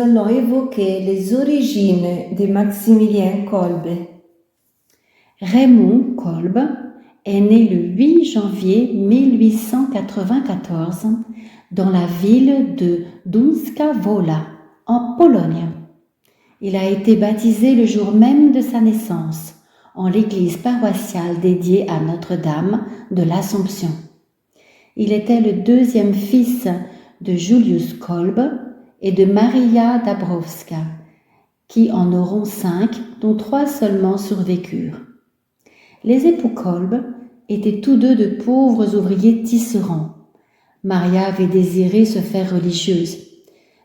allons évoquer les origines de Maximilien Kolbe. Raymond Kolbe est né le 8 janvier 1894 dans la ville de Dunska Wola, en Pologne. Il a été baptisé le jour même de sa naissance, en l'église paroissiale dédiée à Notre-Dame de l'Assomption. Il était le deuxième fils de Julius Kolbe et de Maria Dabrowska, qui en auront 5, dont 3 seulement survécurent. Les époux Kolbe étaient tous deux de pauvres ouvriers tisserands. Maria avait désiré se faire religieuse,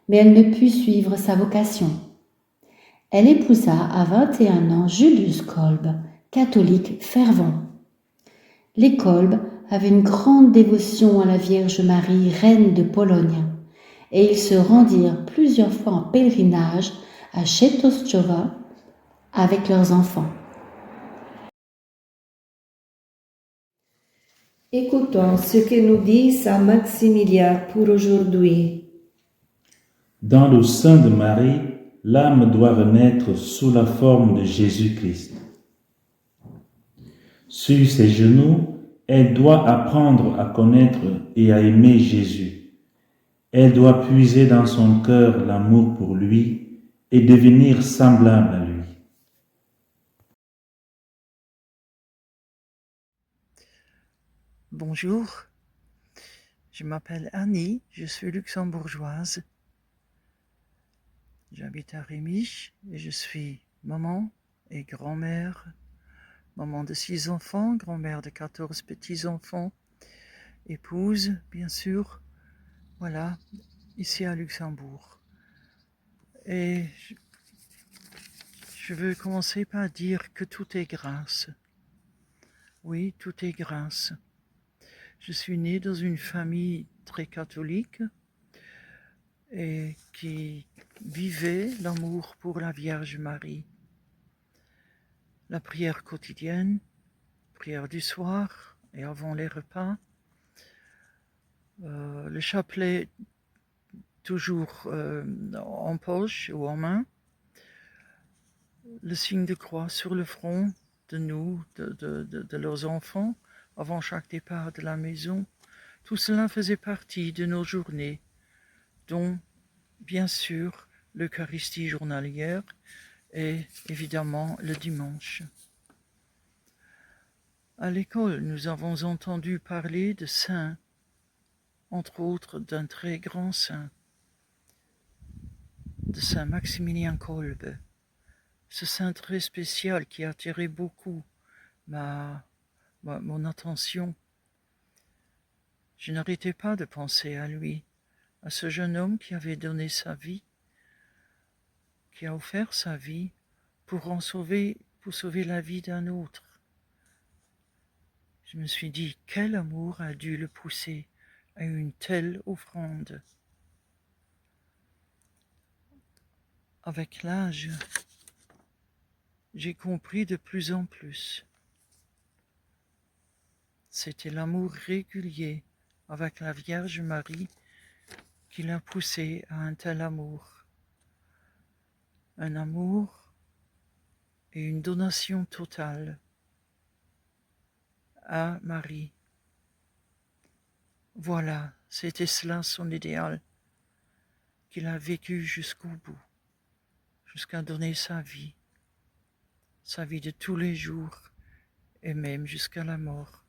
mais elle ne put suivre sa vocation. Elle épousa à 21 ans Julius Kolbe, catholique fervent. Les Kolbe avaient une grande dévotion à la Vierge Marie, reine de Pologne, et ils se rendirent plusieurs fois en pèlerinage à Czetoschowa avec leurs enfants. Écoutons ce que nous dit Saint Maximilien pour aujourd'hui. Dans le sein de Marie, l'âme doit renaître sous la forme de Jésus-Christ. Sur ses genoux, elle doit apprendre à connaître et à aimer Jésus. Elle doit puiser dans son cœur l'amour pour lui et devenir semblable à lui. Bonjour, je m'appelle Annie, je suis luxembourgeoise. J'habite à Rémiche et je suis maman et grand-mère, maman de 6 enfants, grand-mère de 14 petits-enfants, épouse, bien sûr, voilà, ici à Luxembourg. Et je veux commencer par dire que tout est grâce. Oui, tout est grâce. Je suis née dans une famille très catholique et qui vivait l'amour pour la Vierge Marie. La prière quotidienne, prière du soir et avant les repas, le chapelet toujours en poche ou en main, le signe de croix sur le front de nous, de leurs enfants, avant chaque départ de la maison. Tout cela faisait partie de nos journées, dont, bien sûr, l'Eucharistie journalière et évidemment le dimanche. À l'école, nous avons entendu parler de saints, entre autres d'un très grand saint, de Saint Maximilien Kolbe. Ce saint très spécial qui a attiré beaucoup mon attention. Je n'arrêtais pas de penser à lui, à ce jeune homme qui avait donné sa vie, qui a offert sa vie pour sauver la vie d'un autre. Je me suis dit, quel amour a dû le pousser à une telle offrande. Avec l'âge, j'ai compris de plus en plus. C'était l'amour régulier avec la Vierge Marie qui l'a poussé à un tel amour. Un amour et une donation totale à Marie. Voilà, c'était cela son idéal, qu'il a vécu jusqu'au bout, jusqu'à donner sa vie de tous les jours et même jusqu'à la mort.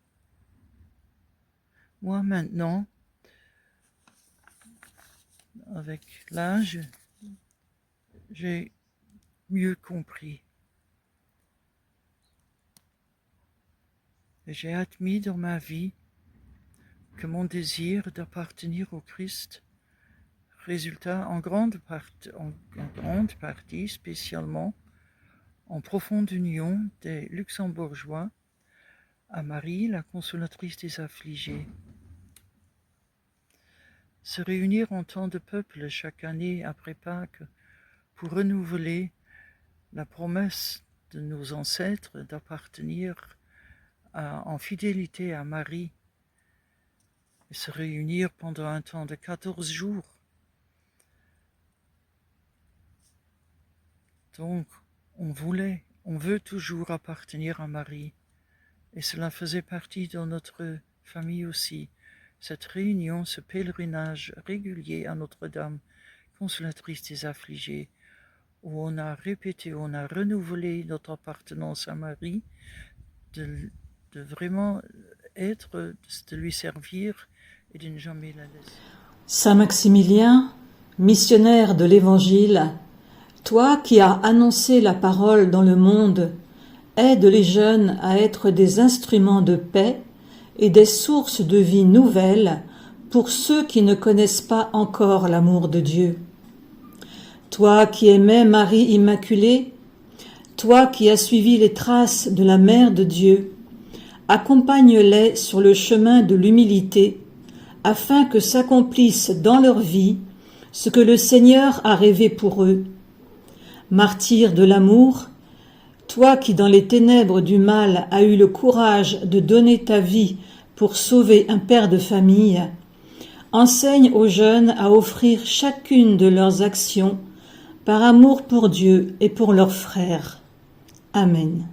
Moi maintenant, avec l'âge, j'ai mieux compris. Et j'ai admis dans ma vie que mon désir d'appartenir au Christ résulta en grande partie, spécialement, en profonde union des Luxembourgeois à Marie, la consolatrice des affligés. Se réunir en tant de peuple chaque année après Pâques pour renouveler la promesse de nos ancêtres d'appartenir en fidélité à Marie et se réunir pendant un temps de 14 jours Donc, on veut toujours appartenir à Marie. Et cela faisait partie de notre famille aussi. Cette réunion, ce pèlerinage régulier à Notre-Dame, consolatrice des affligés, où on a répété, on a renouvelé notre appartenance à Marie, de vraiment être, de lui servir et de ne jamais la laisser. Saint Maximilien, missionnaire de l'Évangile, toi qui as annoncé la parole dans le monde, aide les jeunes à être des instruments de paix et des sources de vie nouvelles pour ceux qui ne connaissent pas encore l'amour de Dieu. Toi qui aimais Marie Immaculée, toi qui as suivi les traces de la Mère de Dieu, accompagne-les sur le chemin de l'humilité, afin que s'accomplisse dans leur vie ce que le Seigneur a rêvé pour eux. Martyr de l'amour, toi qui dans les ténèbres du mal as eu le courage de donner ta vie pour sauver un père de famille, enseigne aux jeunes à offrir chacune de leurs actions par amour pour Dieu et pour leurs frères. Amen.